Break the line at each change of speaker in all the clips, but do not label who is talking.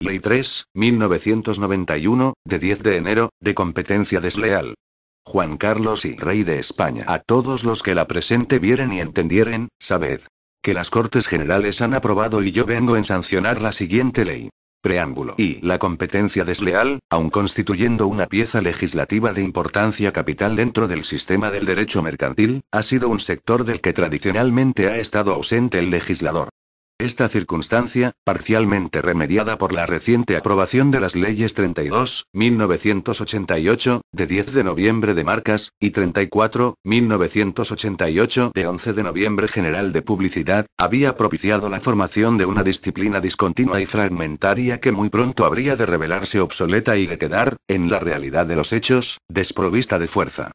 Ley 3, 1991, de 10 de enero, de competencia desleal. Juan Carlos y Rey de España. A todos los que la presente vieren y entendieren, sabed que las Cortes Generales han aprobado y yo vengo en sancionar la siguiente ley. Preámbulo. Y la competencia desleal, aun constituyendo una pieza legislativa de importancia capital dentro del sistema del derecho mercantil, ha sido un sector del que tradicionalmente ha estado ausente el legislador. Esta circunstancia, parcialmente remediada por la reciente aprobación de las leyes 32, 1988, de 10 de noviembre de marcas, y 34, 1988, de 11 de noviembre general de publicidad, había propiciado la formación de una disciplina discontinua y fragmentaria que muy pronto habría de revelarse obsoleta y de quedar, en la realidad de los hechos, desprovista de fuerza.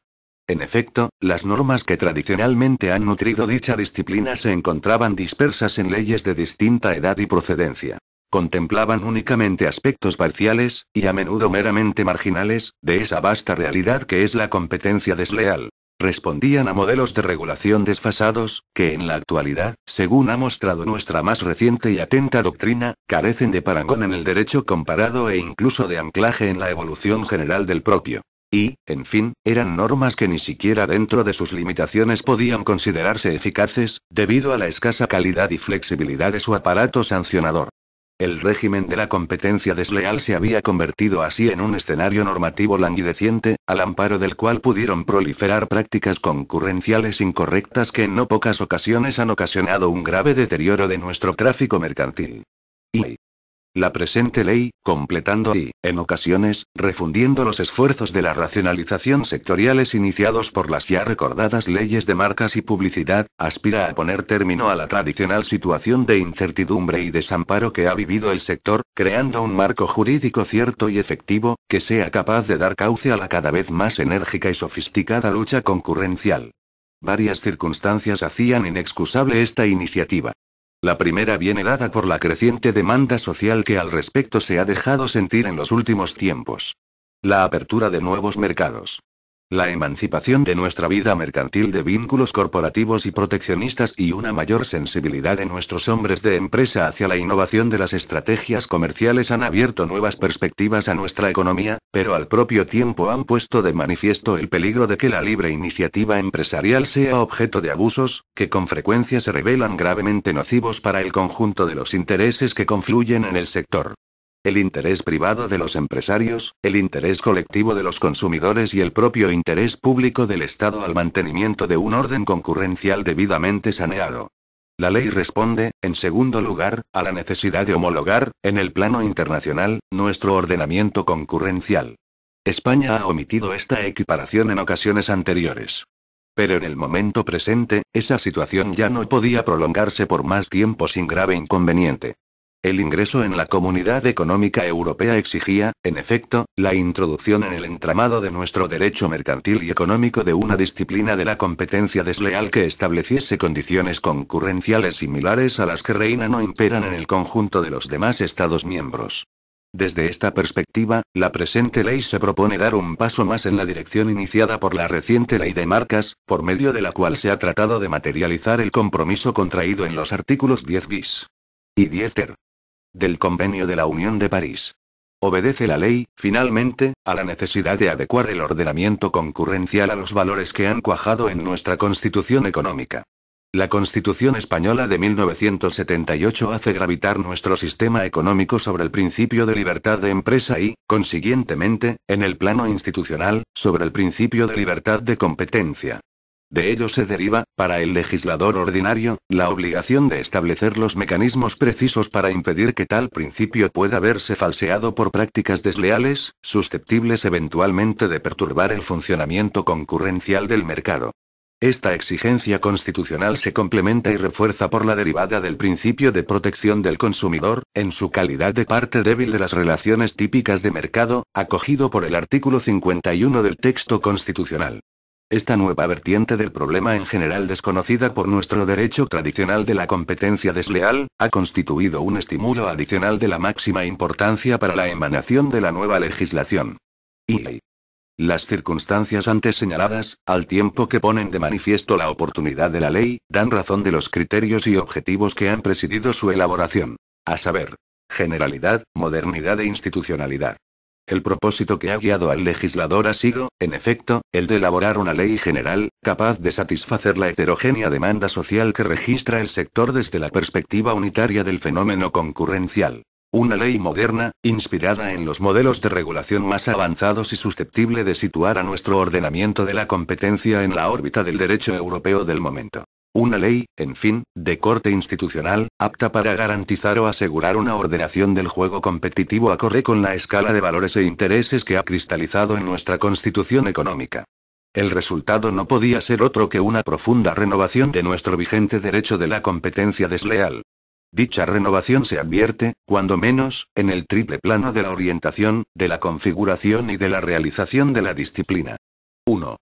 En efecto, las normas que tradicionalmente han nutrido dicha disciplina se encontraban dispersas en leyes de distinta edad y procedencia. Contemplaban únicamente aspectos parciales, y a menudo meramente marginales, de esa vasta realidad que es la competencia desleal. Respondían a modelos de regulación desfasados, que en la actualidad, según ha mostrado nuestra más reciente y atenta doctrina, carecen de parangón en el derecho comparado e incluso de anclaje en la evolución general del propio. Y, en fin, eran normas que ni siquiera dentro de sus limitaciones podían considerarse eficaces, debido a la escasa calidad y flexibilidad de su aparato sancionador. El régimen de la competencia desleal se había convertido así en un escenario normativo languideciente, al amparo del cual pudieron proliferar prácticas concurrenciales incorrectas que en no pocas ocasiones han ocasionado un grave deterioro de nuestro tráfico mercantil. Y la presente ley, completando y, en ocasiones, refundiendo los esfuerzos de la racionalización sectoriales iniciados por las ya recordadas leyes de marcas y publicidad, aspira a poner término a la tradicional situación de incertidumbre y desamparo que ha vivido el sector, creando un marco jurídico cierto y efectivo, que sea capaz de dar cauce a la cada vez más enérgica y sofisticada lucha concurrencial. Varias circunstancias hacían inexcusable esta iniciativa. La primera viene dada por la creciente demanda social que al respecto se ha dejado sentir en los últimos tiempos. La apertura de nuevos mercados. La emancipación de nuestra vida mercantil de vínculos corporativos y proteccionistas y una mayor sensibilidad de nuestros hombres de empresa hacia la innovación de las estrategias comerciales han abierto nuevas perspectivas a nuestra economía, pero al propio tiempo han puesto de manifiesto el peligro de que la libre iniciativa empresarial sea objeto de abusos, que con frecuencia se revelan gravemente nocivos para el conjunto de los intereses que confluyen en el sector. El interés privado de los empresarios, el interés colectivo de los consumidores y el propio interés público del Estado al mantenimiento de un orden concurrencial debidamente saneado. La ley responde, en segundo lugar, a la necesidad de homologar, en el plano internacional, nuestro ordenamiento concurrencial. España ha omitido esta equiparación en ocasiones anteriores. Pero en el momento presente, esa situación ya no podía prolongarse por más tiempo sin grave inconveniente. El ingreso en la Comunidad Económica Europea exigía, en efecto, la introducción en el entramado de nuestro derecho mercantil y económico de una disciplina de la competencia desleal que estableciese condiciones concurrenciales similares a las que reinan o imperan en el conjunto de los demás Estados miembros. Desde esta perspectiva, la presente ley se propone dar un paso más en la dirección iniciada por la reciente ley de marcas, por medio de la cual se ha tratado de materializar el compromiso contraído en los artículos 10 bis y 10 ter del Convenio de la Unión de París. Obedece la ley, finalmente, a la necesidad de adecuar el ordenamiento concurrencial a los valores que han cuajado en nuestra Constitución económica. La Constitución española de 1978 hace gravitar nuestro sistema económico sobre el principio de libertad de empresa y, consiguientemente, en el plano institucional, sobre el principio de libertad de competencia. De ello se deriva, para el legislador ordinario, la obligación de establecer los mecanismos precisos para impedir que tal principio pueda verse falseado por prácticas desleales, susceptibles eventualmente de perturbar el funcionamiento concurrencial del mercado. Esta exigencia constitucional se complementa y refuerza por la derivada del principio de protección del consumidor, en su calidad de parte débil de las relaciones típicas de mercado, acogido por el artículo 51 del texto constitucional. Esta nueva vertiente del problema en general desconocida por nuestro derecho tradicional de la competencia desleal, ha constituido un estímulo adicional de la máxima importancia para la emanación de la nueva legislación. Y las circunstancias antes señaladas, al tiempo que ponen de manifiesto la oportunidad de la ley, dan razón de los criterios y objetivos que han presidido su elaboración. A saber, generalidad, modernidad e institucionalidad. El propósito que ha guiado al legislador ha sido, en efecto, el de elaborar una ley general, capaz de satisfacer la heterogénea demanda social que registra el sector desde la perspectiva unitaria del fenómeno concurrencial. Una ley moderna, inspirada en los modelos de regulación más avanzados y susceptible de situar a nuestro ordenamiento de la competencia en la órbita del derecho europeo del momento. Una ley, en fin, de corte institucional, apta para garantizar o asegurar una ordenación del juego competitivo acorde con la escala de valores e intereses que ha cristalizado en nuestra Constitución económica. El resultado no podía ser otro que una profunda renovación de nuestro vigente derecho de la competencia desleal. Dicha renovación se advierte, cuando menos, en el triple plano de la orientación, de la configuración y de la realización de la disciplina. 1.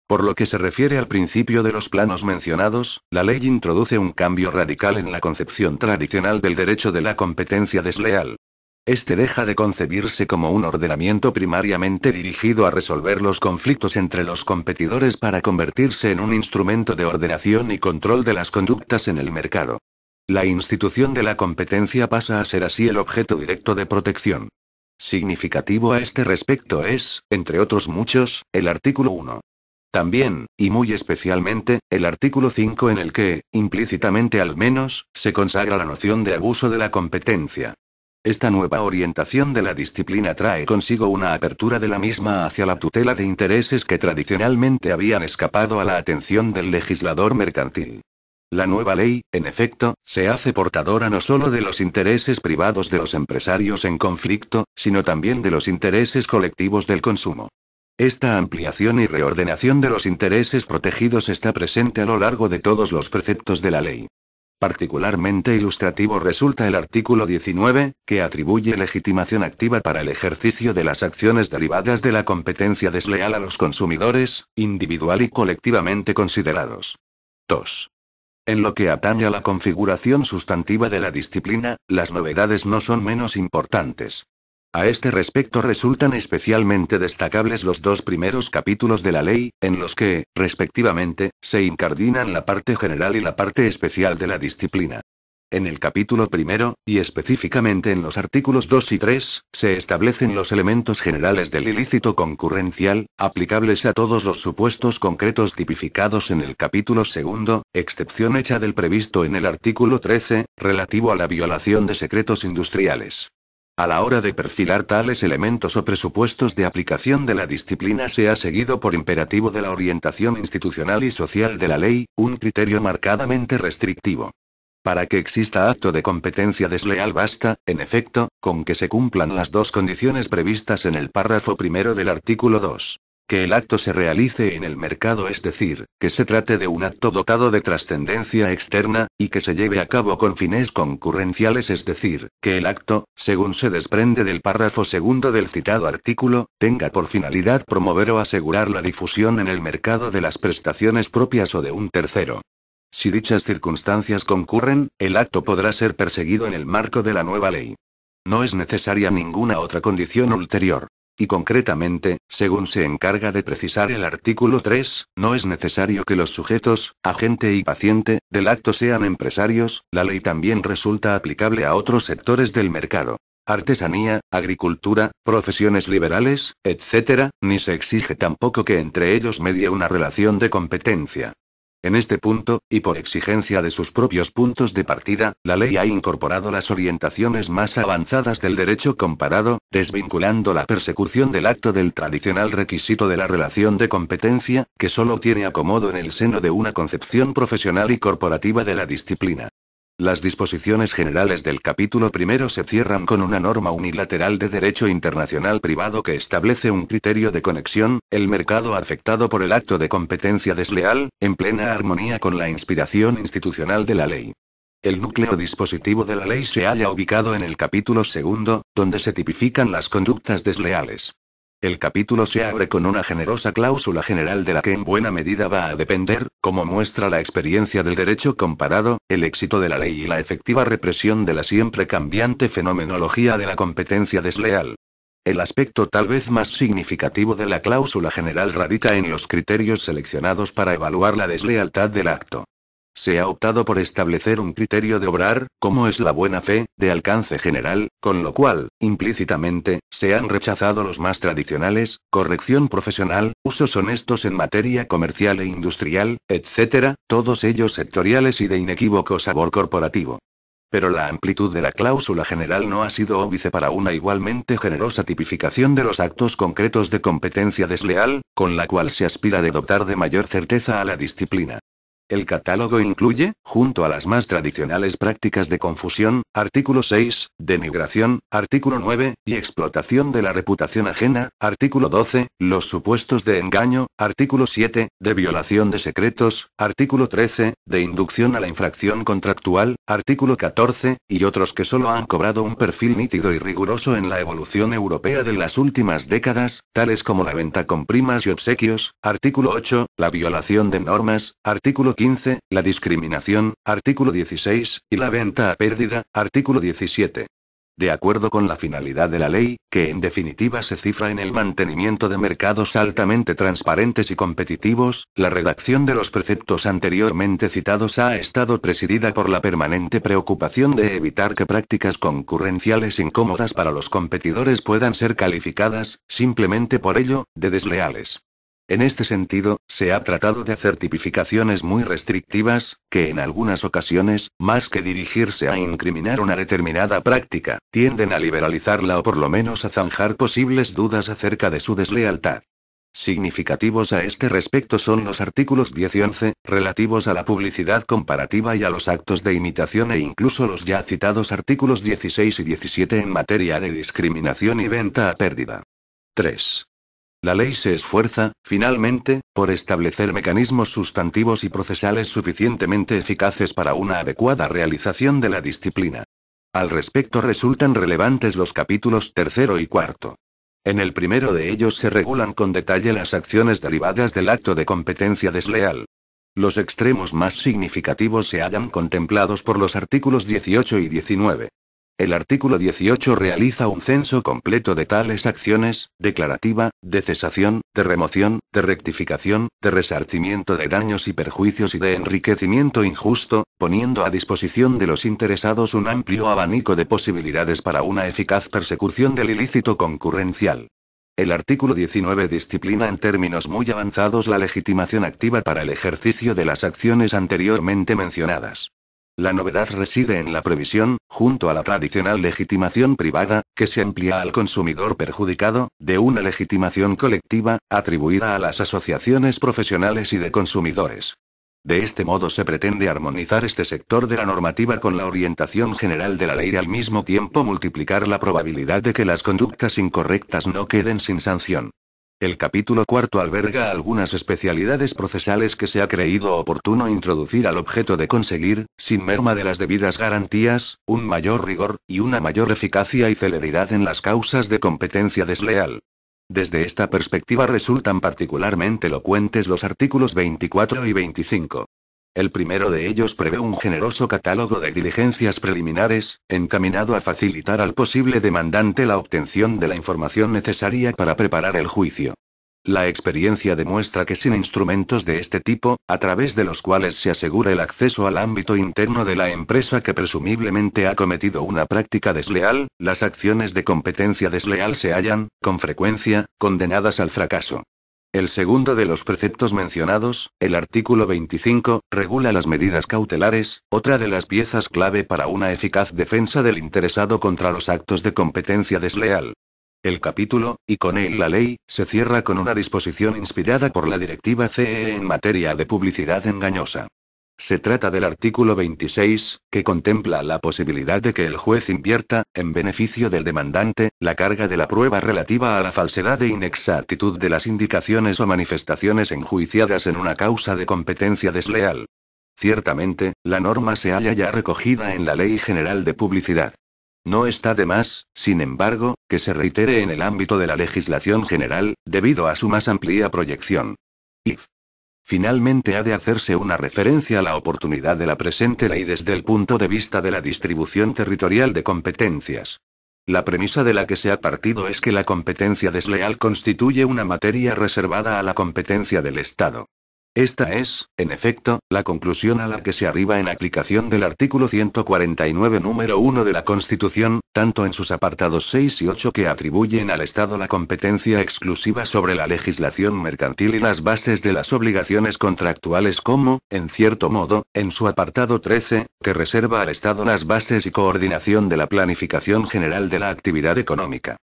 Por lo que se refiere al principio de los planos mencionados, la ley introduce un cambio radical en la concepción tradicional del derecho de la competencia desleal. Este deja de concebirse como un ordenamiento primariamente dirigido a resolver los conflictos entre los competidores para convertirse en un instrumento de ordenación y control de las conductas en el mercado. La institución de la competencia pasa a ser así el objeto directo de protección. Significativo a este respecto es, entre otros muchos, el artículo 1. También, y muy especialmente, el artículo 5 en el que, implícitamente al menos, se consagra la noción de abuso de la competencia. Esta nueva orientación de la disciplina trae consigo una apertura de la misma hacia la tutela de intereses que tradicionalmente habían escapado a la atención del legislador mercantil. La nueva ley, en efecto, se hace portadora no solo de los intereses privados de los empresarios en conflicto, sino también de los intereses colectivos del consumo. Esta ampliación y reordenación de los intereses protegidos está presente a lo largo de todos los preceptos de la ley. Particularmente ilustrativo resulta el artículo 19, que atribuye legitimación activa para el ejercicio de las acciones derivadas de la competencia desleal a los consumidores, individual y colectivamente considerados. 2. En lo que atañe a la configuración sustantiva de la disciplina, las novedades no son menos importantes. A este respecto resultan especialmente destacables los dos primeros capítulos de la ley, en los que, respectivamente, se incardinan la parte general y la parte especial de la disciplina. En el capítulo primero, y específicamente en los artículos 2 y 3, se establecen los elementos generales del ilícito concurrencial, aplicables a todos los supuestos concretos tipificados en el capítulo segundo, excepción hecha del previsto en el artículo 13, relativo a la violación de secretos industriales. A la hora de perfilar tales elementos o presupuestos de aplicación de la disciplina se ha seguido por imperativo de la orientación institucional y social de la ley, un criterio marcadamente restrictivo. Para que exista acto de competencia desleal basta, en efecto, con que se cumplan las dos condiciones previstas en el párrafo primero del artículo 2. Que el acto se realice en el mercado, es decir, que se trate de un acto dotado de trascendencia externa, y que se lleve a cabo con fines concurrenciales, es decir, que el acto, según se desprende del párrafo segundo del citado artículo, tenga por finalidad promover o asegurar la difusión en el mercado de las prestaciones propias o de un tercero. Si dichas circunstancias concurren, el acto podrá ser perseguido en el marco de la nueva ley. No es necesaria ninguna otra condición ulterior. Y concretamente, según se encarga de precisar el artículo 3, no es necesario que los sujetos, agente y paciente, del acto sean empresarios, la ley también resulta aplicable a otros sectores del mercado. Artesanía, agricultura, profesiones liberales, etc., ni se exige tampoco que entre ellos medie una relación de competencia. En este punto, y por exigencia de sus propios puntos de partida, la ley ha incorporado las orientaciones más avanzadas del derecho comparado, desvinculando la persecución del acto del tradicional requisito de la relación de competencia, que solo tiene acomodo en el seno de una concepción profesional y corporativa de la disciplina. Las disposiciones generales del capítulo primero se cierran con una norma unilateral de derecho internacional privado que establece un criterio de conexión, el mercado afectado por el acto de competencia desleal, en plena armonía con la inspiración institucional de la ley. El núcleo dispositivo de la ley se halla ubicado en el capítulo segundo, donde se tipifican las conductas desleales. El capítulo se abre con una generosa cláusula general de la que en buena medida va a depender, como muestra la experiencia del derecho comparado, el éxito de la ley y la efectiva represión de la siempre cambiante fenomenología de la competencia desleal. El aspecto tal vez más significativo de la cláusula general radica en los criterios seleccionados para evaluar la deslealtad del acto. Se ha optado por establecer un criterio de obrar, como es la buena fe, de alcance general, con lo cual, implícitamente, se han rechazado los más tradicionales, corrección profesional, usos honestos en materia comercial e industrial, etc., todos ellos sectoriales y de inequívoco sabor corporativo. Pero la amplitud de la cláusula general no ha sido óbice para una igualmente generosa tipificación de los actos concretos de competencia desleal, con la cual se aspira de dotar de mayor certeza a la disciplina. El catálogo incluye, junto a las más tradicionales prácticas de confusión, artículo 6, denigración, artículo 9, y explotación de la reputación ajena, artículo 12, los supuestos de engaño, artículo 7, de violación de secretos, artículo 13, de inducción a la infracción contractual, artículo 14, y otros que solo han cobrado un perfil nítido y riguroso en la evolución europea de las últimas décadas, tales como la venta con primas y obsequios, artículo 8, la violación de normas, artículo 15, la discriminación, artículo 16, y la venta a pérdida, artículo 17. De acuerdo con la finalidad de la ley, que en definitiva se cifra en el mantenimiento de mercados altamente transparentes y competitivos, la redacción de los preceptos anteriormente citados ha estado presidida por la permanente preocupación de evitar que prácticas concurrenciales incómodas para los competidores puedan ser calificadas, simplemente por ello, de desleales. En este sentido, se ha tratado de hacer tipificaciones muy restrictivas, que en algunas ocasiones, más que dirigirse a incriminar una determinada práctica, tienden a liberalizarla o por lo menos a zanjar posibles dudas acerca de su deslealtad. Significativos a este respecto son los artículos 10 y 11, relativos a la publicidad comparativa y a los actos de imitación e incluso los ya citados artículos 16 y 17 en materia de discriminación y venta a pérdida. 3. La ley se esfuerza, finalmente, por establecer mecanismos sustantivos y procesales suficientemente eficaces para una adecuada realización de la disciplina. Al respecto resultan relevantes los capítulos 3 y 4. En el primero de ellos se regulan con detalle las acciones derivadas del acto de competencia desleal. Los extremos más significativos se hallan contemplados por los artículos 18 y 19. El artículo 18 realiza un censo completo de tales acciones, declarativa, de cesación, de remoción, de rectificación, de resarcimiento de daños y perjuicios y de enriquecimiento injusto, poniendo a disposición de los interesados un amplio abanico de posibilidades para una eficaz persecución del ilícito concurrencial. El artículo 19 disciplina en términos muy avanzados la legitimación activa para el ejercicio de las acciones anteriormente mencionadas. La novedad reside en la previsión, junto a la tradicional legitimación privada, que se amplía al consumidor perjudicado, de una legitimación colectiva, atribuida a las asociaciones profesionales y de consumidores. De este modo se pretende armonizar este sector de la normativa con la orientación general de la ley y al mismo tiempo multiplicar la probabilidad de que las conductas incorrectas no queden sin sanción. El capítulo 4 alberga algunas especialidades procesales que se ha creído oportuno introducir al objeto de conseguir, sin merma de las debidas garantías, un mayor rigor, y una mayor eficacia y celeridad en las causas de competencia desleal. Desde esta perspectiva resultan particularmente elocuentes los artículos 24 y 25. El primero de ellos prevé un generoso catálogo de diligencias preliminares, encaminado a facilitar al posible demandante la obtención de la información necesaria para preparar el juicio. La experiencia demuestra que sin instrumentos de este tipo, a través de los cuales se asegura el acceso al ámbito interno de la empresa que presumiblemente ha cometido una práctica desleal, las acciones de competencia desleal se hallan, con frecuencia, condenadas al fracaso. El segundo de los preceptos mencionados, el artículo 25, regula las medidas cautelares, otra de las piezas clave para una eficaz defensa del interesado contra los actos de competencia desleal. El capítulo, y con él la ley, se cierra con una disposición inspirada por la Directiva CEE en materia de publicidad engañosa. Se trata del artículo 26, que contempla la posibilidad de que el juez invierta, en beneficio del demandante, la carga de la prueba relativa a la falsedad e inexactitud de las indicaciones o manifestaciones enjuiciadas en una causa de competencia desleal. Ciertamente, la norma se halla ya recogida en la Ley General de Publicidad. No está de más, sin embargo, que se reitere en el ámbito de la legislación general, debido a su más amplia proyección. Finalmente ha de hacerse una referencia a la oportunidad de la presente ley desde el punto de vista de la distribución territorial de competencias. La premisa de la que se ha partido es que la competencia desleal constituye una materia reservada a la competencia del Estado. Esta es, en efecto, la conclusión a la que se arriba en aplicación del artículo 149 número 1 de la Constitución, tanto en sus apartados 6 y 8 que atribuyen al Estado la competencia exclusiva sobre la legislación mercantil y las bases de las obligaciones contractuales como, en cierto modo, en su apartado 13, que reserva al Estado las bases y coordinación de la planificación general de la actividad económica.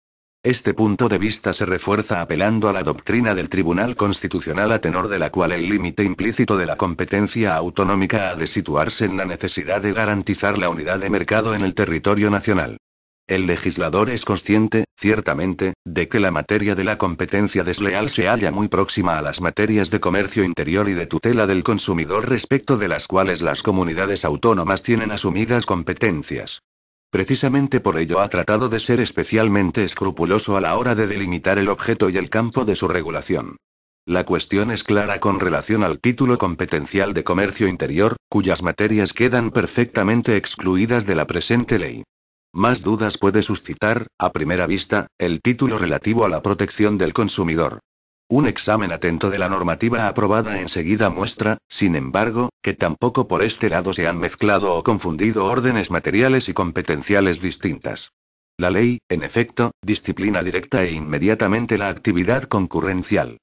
Este punto de vista se refuerza apelando a la doctrina del Tribunal Constitucional a tenor de la cual el límite implícito de la competencia autonómica ha de situarse en la necesidad de garantizar la unidad de mercado en el territorio nacional. El legislador es consciente, ciertamente, de que la materia de la competencia desleal se halla muy próxima a las materias de comercio interior y de tutela del consumidor respecto de las cuales las comunidades autónomas tienen asumidas competencias. Precisamente por ello ha tratado de ser especialmente escrupuloso a la hora de delimitar el objeto y el campo de su regulación. La cuestión es clara con relación al título competencial de comercio interior, cuyas materias quedan perfectamente excluidas de la presente ley. Más dudas puede suscitar, a primera vista, el título relativo a la protección del consumidor. Un examen atento de la normativa aprobada enseguida muestra, sin embargo, que tampoco por este lado se han mezclado o confundido órdenes materiales y competenciales distintas. La ley, en efecto, disciplina directa e inmediatamente la actividad concurrencial.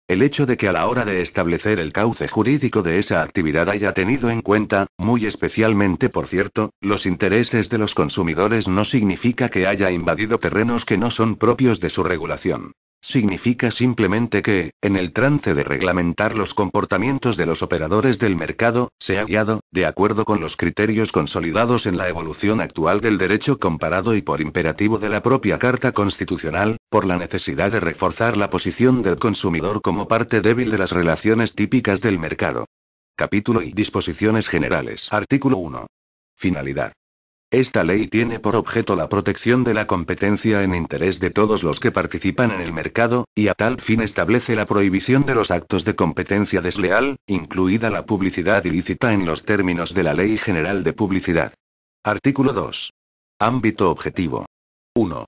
El hecho de que a la hora de establecer el cauce jurídico de esa actividad haya tenido en cuenta, muy especialmente por cierto, los intereses de los consumidores no significa que haya invadido terrenos que no son propios de su regulación. Significa simplemente que, en el trance de reglamentar los comportamientos de los operadores del mercado, se ha guiado, de acuerdo con los criterios consolidados en la evolución actual del derecho comparado y por imperativo de la propia Carta Constitucional, por la necesidad de reforzar la posición del consumidor como parte débil de las relaciones típicas del mercado. Capítulo y disposiciones generales. Artículo 1. Finalidad. Esta ley tiene por objeto la protección de la competencia en interés de todos los que participan en el mercado, y a tal fin establece la prohibición de los actos de competencia desleal, incluida la publicidad ilícita en los términos de la Ley General de Publicidad. Artículo 2. Ámbito objetivo. 1.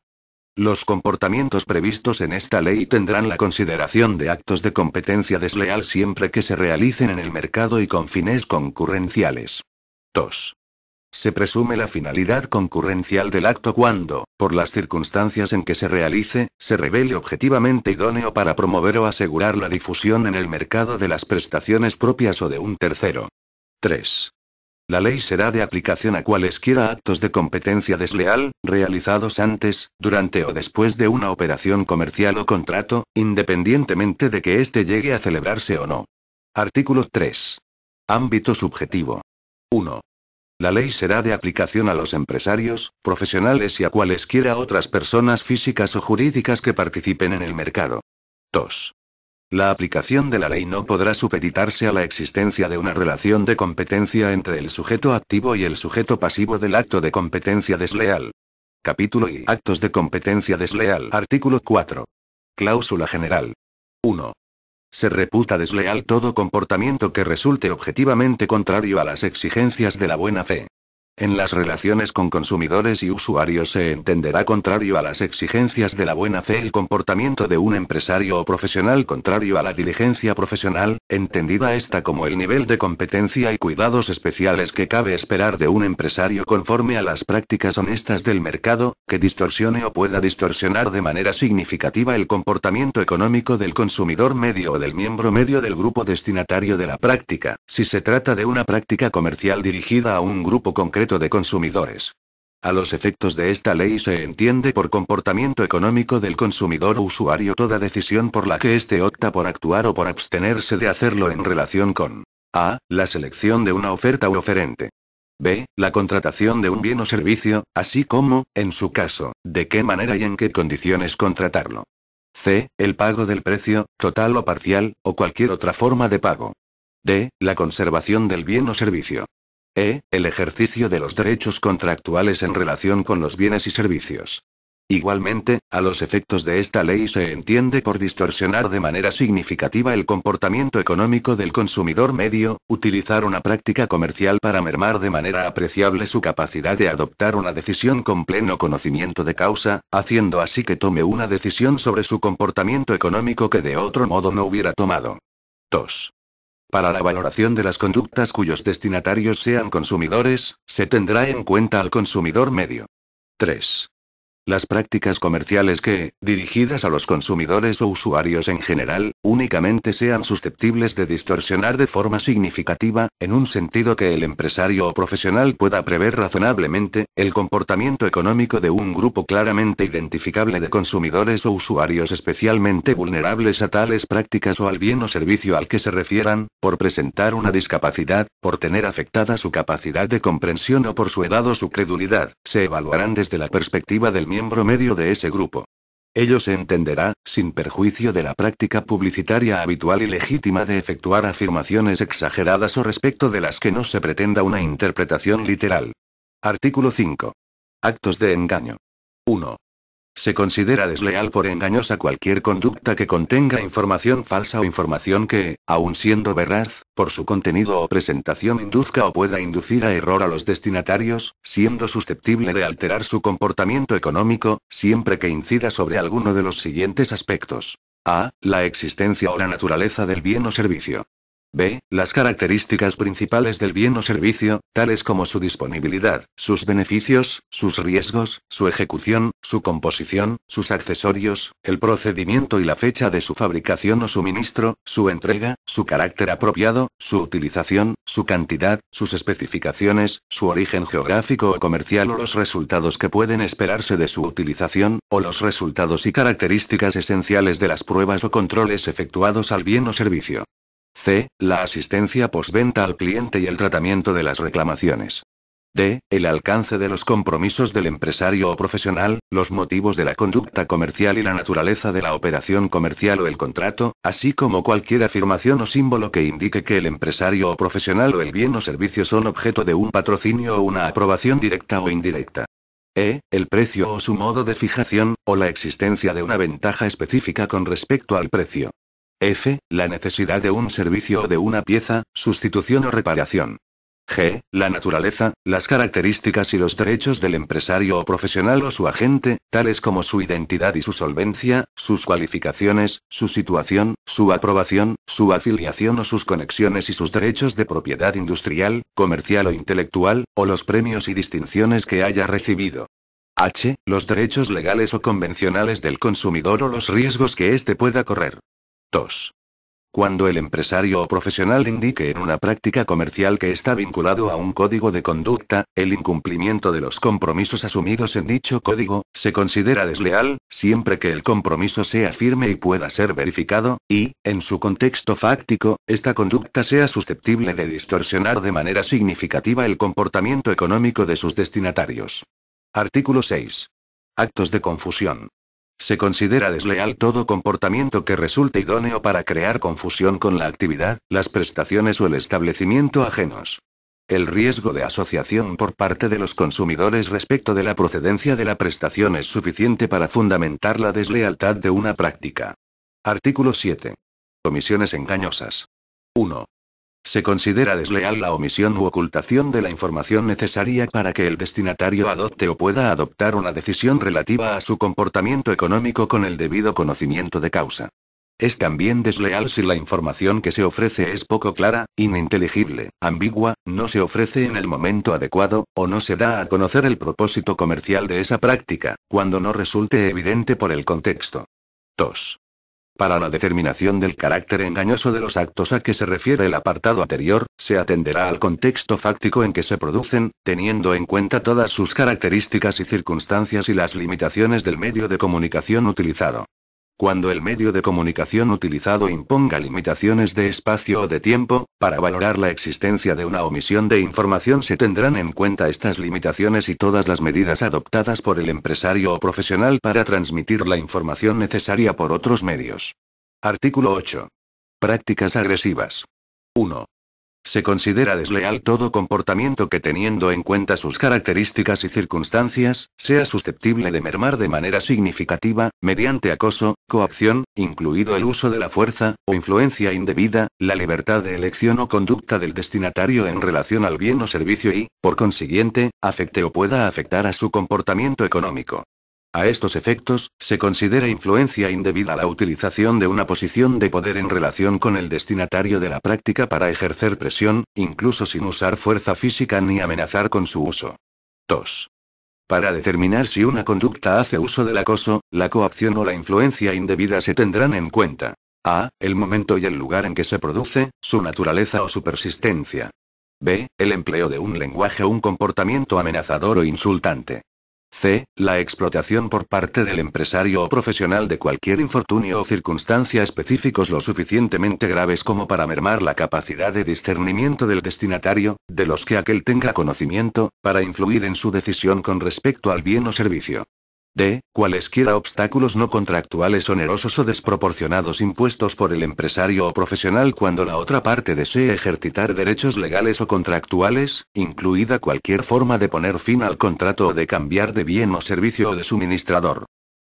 Los comportamientos previstos en esta ley tendrán la consideración de actos de competencia desleal siempre que se realicen en el mercado y con fines concurrenciales. 2. Se presume la finalidad concurrencial del acto cuando, por las circunstancias en que se realice, se revele objetivamente idóneo para promover o asegurar la difusión en el mercado de las prestaciones propias o de un tercero. 3. La ley será de aplicación a cualesquiera actos de competencia desleal, realizados antes, durante o después de una operación comercial o contrato, independientemente de que éste llegue a celebrarse o no. Artículo 3. Ámbito subjetivo. 1. La ley será de aplicación a los empresarios, profesionales y a cualesquiera otras personas físicas o jurídicas que participen en el mercado. 2. La aplicación de la ley no podrá supeditarse a la existencia de una relación de competencia entre el sujeto activo y el sujeto pasivo del acto de competencia desleal. Capítulo y actos de competencia desleal. Artículo 4. Cláusula general. 1. Se reputa desleal todo comportamiento que resulte objetivamente contrario a las exigencias de la buena fe. En las relaciones con consumidores y usuarios se entenderá contrario a las exigencias de la buena fe el comportamiento de un empresario o profesional contrario a la diligencia profesional, entendida esta como el nivel de competencia y cuidados especiales que cabe esperar de un empresario conforme a las prácticas honestas del mercado, que distorsione o pueda distorsionar de manera significativa el comportamiento económico del consumidor medio o del miembro medio del grupo destinatario de la práctica, si se trata de una práctica comercial dirigida a un grupo concreto de consumidores. A los efectos de esta ley se entiende por comportamiento económico del consumidor o usuario toda decisión por la que éste opta por actuar o por abstenerse de hacerlo en relación con a. La selección de una oferta u oferente. B. La contratación de un bien o servicio, así como, en su caso, de qué manera y en qué condiciones contratarlo. C. El pago del precio, total o parcial, o cualquier otra forma de pago. D. La conservación del bien o servicio. E. El ejercicio de los derechos contractuales en relación con los bienes y servicios. Igualmente, a los efectos de esta ley se entiende por distorsionar de manera significativa el comportamiento económico del consumidor medio, utilizar una práctica comercial para mermar de manera apreciable su capacidad de adoptar una decisión con pleno conocimiento de causa, haciendo así que tome una decisión sobre su comportamiento económico que de otro modo no hubiera tomado. 2. Para la valoración de las conductas cuyos destinatarios sean consumidores, se tendrá en cuenta al consumidor medio. 3. Las prácticas comerciales que, dirigidas a los consumidores o usuarios en general, únicamente sean susceptibles de distorsionar de forma significativa, en un sentido que el empresario o profesional pueda prever razonablemente, el comportamiento económico de un grupo claramente identificable de consumidores o usuarios especialmente vulnerables a tales prácticas o al bien o servicio al que se refieran, por presentar una discapacidad, por tener afectada su capacidad de comprensión o por su edad o su credulidad, se evaluarán desde la perspectiva del miembro medio de ese grupo. Ello se entenderá, sin perjuicio de la práctica publicitaria habitual y legítima de efectuar afirmaciones exageradas o respecto de las que no se pretenda una interpretación literal. Artículo 5. Actos de engaño. 1. Se considera desleal por engañosa cualquier conducta que contenga información falsa o información que, aun siendo veraz, por su contenido o presentación induzca o pueda inducir a error a los destinatarios, siendo susceptible de alterar su comportamiento económico, siempre que incida sobre alguno de los siguientes aspectos. A. La existencia o la naturaleza del bien o servicio. B. Las características principales del bien o servicio, tales como su disponibilidad, sus beneficios, sus riesgos, su ejecución, su composición, sus accesorios, el procedimiento y la fecha de su fabricación o suministro, su entrega, su carácter apropiado, su utilización, su cantidad, sus especificaciones, su origen geográfico o comercial o los resultados que pueden esperarse de su utilización, o los resultados y características esenciales de las pruebas o controles efectuados al bien o servicio. C. La asistencia postventa al cliente y el tratamiento de las reclamaciones. D. El alcance de los compromisos del empresario o profesional, los motivos de la conducta comercial y la naturaleza de la operación comercial o el contrato, así como cualquier afirmación o símbolo que indique que el empresario o profesional o el bien o servicio son objeto de un patrocinio o una aprobación directa o indirecta. E. El precio o su modo de fijación, o la existencia de una ventaja específica con respecto al precio. F. La necesidad de un servicio o de una pieza, sustitución o reparación. G. La naturaleza, las características y los derechos del empresario o profesional o su agente, tales como su identidad y su solvencia, sus cualificaciones, su situación, su aprobación, su afiliación o sus conexiones y sus derechos de propiedad industrial, comercial o intelectual, o los premios y distinciones que haya recibido. H. Los derechos legales o convencionales del consumidor o los riesgos que éste pueda correr. 2. Cuando el empresario o profesional indique en una práctica comercial que está vinculado a un código de conducta, el incumplimiento de los compromisos asumidos en dicho código, se considera desleal, siempre que el compromiso sea firme y pueda ser verificado, y, en su contexto fáctico, esta conducta sea susceptible de distorsionar de manera significativa el comportamiento económico de sus destinatarios. Artículo 6. Actos de confusión. Se considera desleal todo comportamiento que resulte idóneo para crear confusión con la actividad, las prestaciones o el establecimiento ajenos. El riesgo de asociación por parte de los consumidores respecto de la procedencia de la prestación es suficiente para fundamentar la deslealtad de una práctica. Artículo 7. Omisiones engañosas. 1. Se considera desleal la omisión u ocultación de la información necesaria para que el destinatario adopte o pueda adoptar una decisión relativa a su comportamiento económico con el debido conocimiento de causa. Es también desleal si la información que se ofrece es poco clara, ininteligible, ambigua, no se ofrece en el momento adecuado, o no se da a conocer el propósito comercial de esa práctica, cuando no resulte evidente por el contexto. 2. Para la determinación del carácter engañoso de los actos a que se refiere el apartado anterior, se atenderá al contexto fáctico en que se producen, teniendo en cuenta todas sus características y circunstancias y las limitaciones del medio de comunicación utilizado. Cuando el medio de comunicación utilizado imponga limitaciones de espacio o de tiempo, para valorar la existencia de una omisión de información se tendrán en cuenta estas limitaciones y todas las medidas adoptadas por el empresario o profesional para transmitir la información necesaria por otros medios. Artículo 8. Prácticas agresivas. 1. Se considera desleal todo comportamiento que teniendo en cuenta sus características y circunstancias, sea susceptible de mermar de manera significativa, mediante acoso, coacción, incluido el uso de la fuerza, o influencia indebida, la libertad de elección o conducta del destinatario en relación al bien o servicio y, por consiguiente, afecte o pueda afectar a su comportamiento económico. A estos efectos, se considera influencia indebida la utilización de una posición de poder en relación con el destinatario de la práctica para ejercer presión, incluso sin usar fuerza física ni amenazar con su uso. 2. Para determinar si una conducta hace uso del acoso, la coacción o la influencia indebida se tendrán en cuenta: a. El momento y el lugar en que se produce, su naturaleza o su persistencia. b. El empleo de un lenguaje o un comportamiento amenazador o insultante. c. La explotación por parte del empresario o profesional de cualquier infortunio o circunstancia específicos lo suficientemente graves como para mermar la capacidad de discernimiento del destinatario, de los que aquel tenga conocimiento, para influir en su decisión con respecto al bien o servicio. D. Cualesquiera obstáculos no contractuales onerosos o desproporcionados impuestos por el empresario o profesional cuando la otra parte desee ejercitar derechos legales o contractuales, incluida cualquier forma de poner fin al contrato o de cambiar de bien o servicio o de suministrador.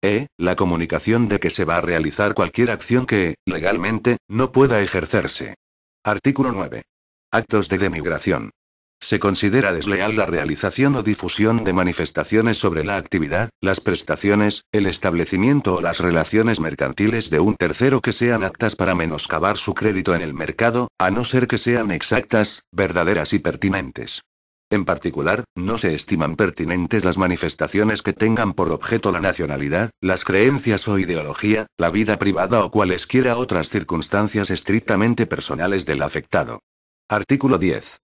E. La comunicación de que se va a realizar cualquier acción que, legalmente, no pueda ejercerse. Artículo 9. Actos de denigración. Se considera desleal la realización o difusión de manifestaciones sobre la actividad, las prestaciones, el establecimiento o las relaciones mercantiles de un tercero que sean aptas para menoscabar su crédito en el mercado, a no ser que sean exactas, verdaderas y pertinentes. En particular, no se estiman pertinentes las manifestaciones que tengan por objeto la nacionalidad, las creencias o ideología, la vida privada o cualesquiera otras circunstancias estrictamente personales del afectado. Artículo 10.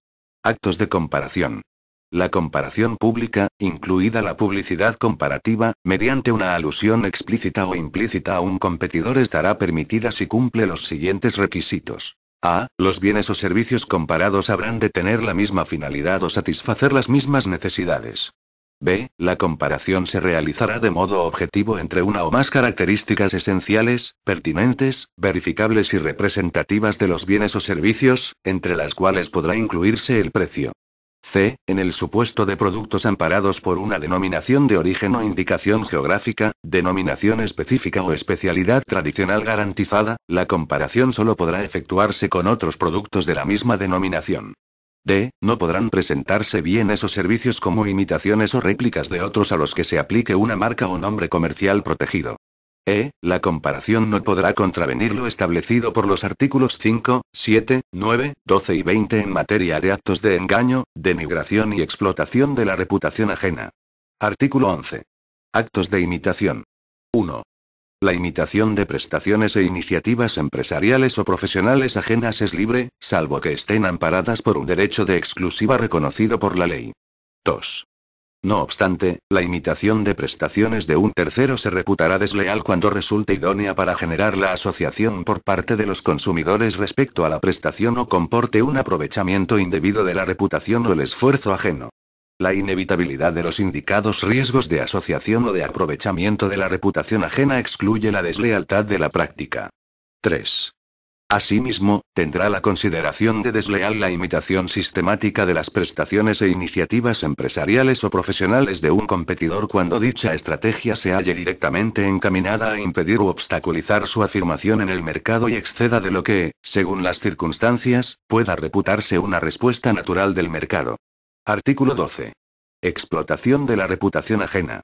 Actos de comparación. La comparación pública, incluida la publicidad comparativa, mediante una alusión explícita o implícita a un competidor estará permitida si cumple los siguientes requisitos. A. Los bienes o servicios comparados habrán de tener la misma finalidad o satisfacer las mismas necesidades. B. La comparación se realizará de modo objetivo entre una o más características esenciales, pertinentes, verificables y representativas de los bienes o servicios, entre las cuales podrá incluirse el precio. C. En el supuesto de productos amparados por una denominación de origen o indicación geográfica, denominación específica o especialidad tradicional garantizada, la comparación solo podrá efectuarse con otros productos de la misma denominación. D. No podrán presentarse bienes o servicios como imitaciones o réplicas de otros a los que se aplique una marca o nombre comercial protegido. E. La comparación no podrá contravenir lo establecido por los artículos 5, 7, 9, 12 y 20 en materia de actos de engaño, denigración y explotación de la reputación ajena. Artículo 11. Actos de imitación. 1. La imitación de prestaciones e iniciativas empresariales o profesionales ajenas es libre, salvo que estén amparadas por un derecho de exclusiva reconocido por la ley. 2. No obstante, la imitación de prestaciones de un tercero se reputará desleal cuando resulte idónea para generar la asociación por parte de los consumidores respecto a la prestación o comporte un aprovechamiento indebido de la reputación o el esfuerzo ajeno. La inevitabilidad de los indicados riesgos de asociación o de aprovechamiento de la reputación ajena excluye la deslealtad de la práctica. 3. Asimismo, tendrá la consideración de desleal la imitación sistemática de las prestaciones e iniciativas empresariales o profesionales de un competidor cuando dicha estrategia se halle directamente encaminada a impedir u obstaculizar su afirmación en el mercado y exceda de lo que, según las circunstancias, pueda reputarse una respuesta natural del mercado. Artículo 12. Explotación de la reputación ajena.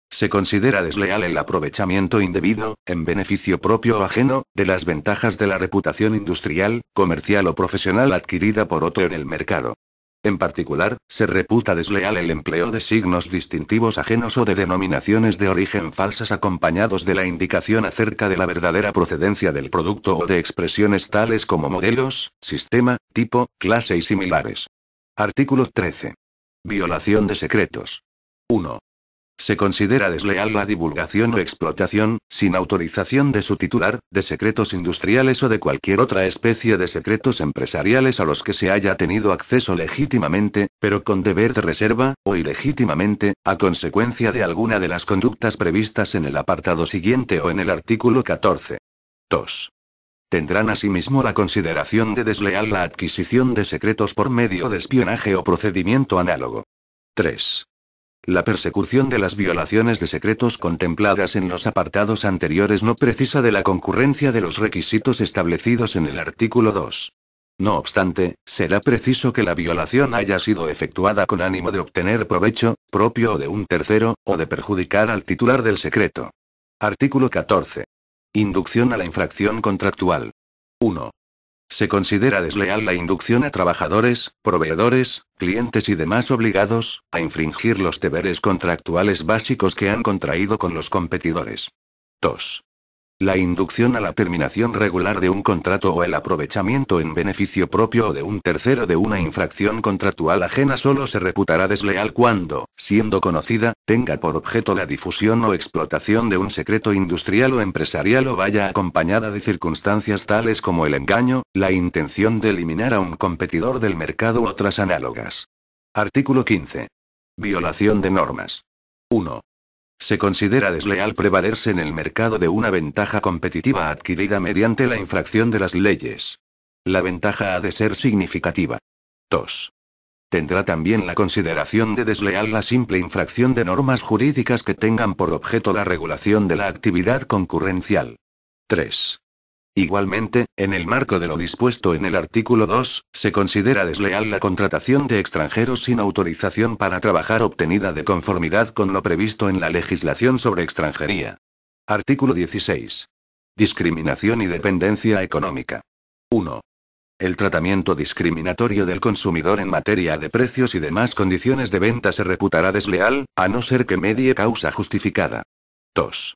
Se considera desleal el aprovechamiento indebido, en beneficio propio o ajeno, de las ventajas de la reputación industrial, comercial o profesional adquirida por otro en el mercado. En particular, se reputa desleal el empleo de signos distintivos ajenos o de denominaciones de origen falsas acompañados de la indicación acerca de la verdadera procedencia del producto o de expresiones tales como modelos, sistema, tipo, clase y similares. Artículo 13. Violación de secretos. 1. Se considera desleal la divulgación o explotación, sin autorización de su titular, de secretos industriales o de cualquier otra especie de secretos empresariales a los que se haya tenido acceso legítimamente, pero con deber de reserva, o ilegítimamente, a consecuencia de alguna de las conductas previstas en el apartado siguiente o en el artículo 14. 2. Tendrán asimismo la consideración de desleal la adquisición de secretos por medio de espionaje o procedimiento análogo. 3. La persecución de las violaciones de secretos contempladas en los apartados anteriores no precisa de la concurrencia de los requisitos establecidos en el artículo 2. No obstante, será preciso que la violación haya sido efectuada con ánimo de obtener provecho, propio o de un tercero, o de perjudicar al titular del secreto. Artículo 14. Inducción a la infracción contractual. 1. Se considera desleal la inducción a trabajadores, proveedores, clientes y demás obligados, a infringir los deberes contractuales básicos que han contraído con los competidores. 2. La inducción a la terminación regular de un contrato o el aprovechamiento en beneficio propio o de un tercero de una infracción contractual ajena solo se reputará desleal cuando, siendo conocida, tenga por objeto la difusión o explotación de un secreto industrial o empresarial o vaya acompañada de circunstancias tales como el engaño, la intención de eliminar a un competidor del mercado u otras análogas. Artículo 15. Violación de normas. 1. Se considera desleal prevalerse en el mercado de una ventaja competitiva adquirida mediante la infracción de las leyes. La ventaja ha de ser significativa. 2. Tendrá también la consideración de desleal la simple infracción de normas jurídicas que tengan por objeto la regulación de la actividad concurrencial. 3. Igualmente, en el marco de lo dispuesto en el artículo 2, se considera desleal la contratación de extranjeros sin autorización para trabajar obtenida de conformidad con lo previsto en la legislación sobre extranjería. Artículo 16. Discriminación y dependencia económica. 1. El tratamiento discriminatorio del consumidor en materia de precios y demás condiciones de venta se reputará desleal, a no ser que medie causa justificada. 2.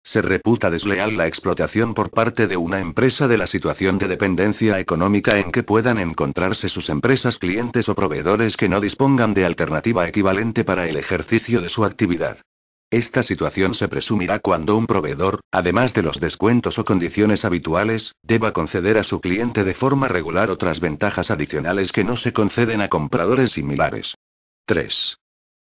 Se reputa desleal la explotación por parte de una empresa de la situación de dependencia económica en que puedan encontrarse sus empresas clientes o proveedores que no dispongan de alternativa equivalente para el ejercicio de su actividad. Esta situación se presumirá cuando un proveedor, además de los descuentos o condiciones habituales, deba conceder a su cliente de forma regular otras ventajas adicionales que no se conceden a compradores similares. 3.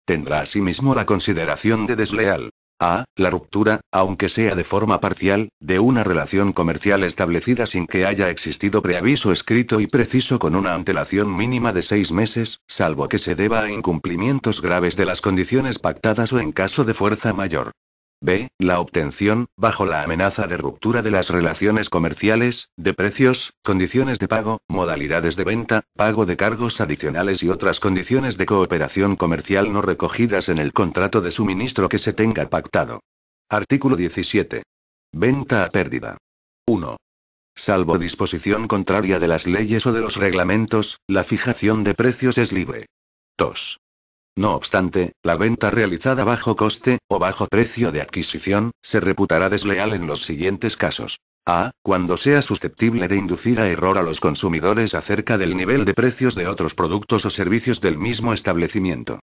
Tendrá asimismo la consideración de desleal. A. La ruptura, aunque sea de forma parcial, de una relación comercial establecida sin que haya existido preaviso escrito y preciso con una antelación mínima de 6 meses, salvo que se deba a incumplimientos graves de las condiciones pactadas o en caso de fuerza mayor. B. La obtención, bajo la amenaza de ruptura de las relaciones comerciales, de precios, condiciones de pago, modalidades de venta, pago de cargos adicionales y otras condiciones de cooperación comercial no recogidas en el contrato de suministro que se tenga pactado. Artículo 17. Venta a pérdida. 1. Salvo disposición contraria de las leyes o de los reglamentos, la fijación de precios es libre. 2. No obstante, la venta realizada bajo coste, o bajo precio de adquisición, se reputará desleal en los siguientes casos. A. Cuando sea susceptible de inducir a error a los consumidores acerca del nivel de precios de otros productos o servicios del mismo establecimiento.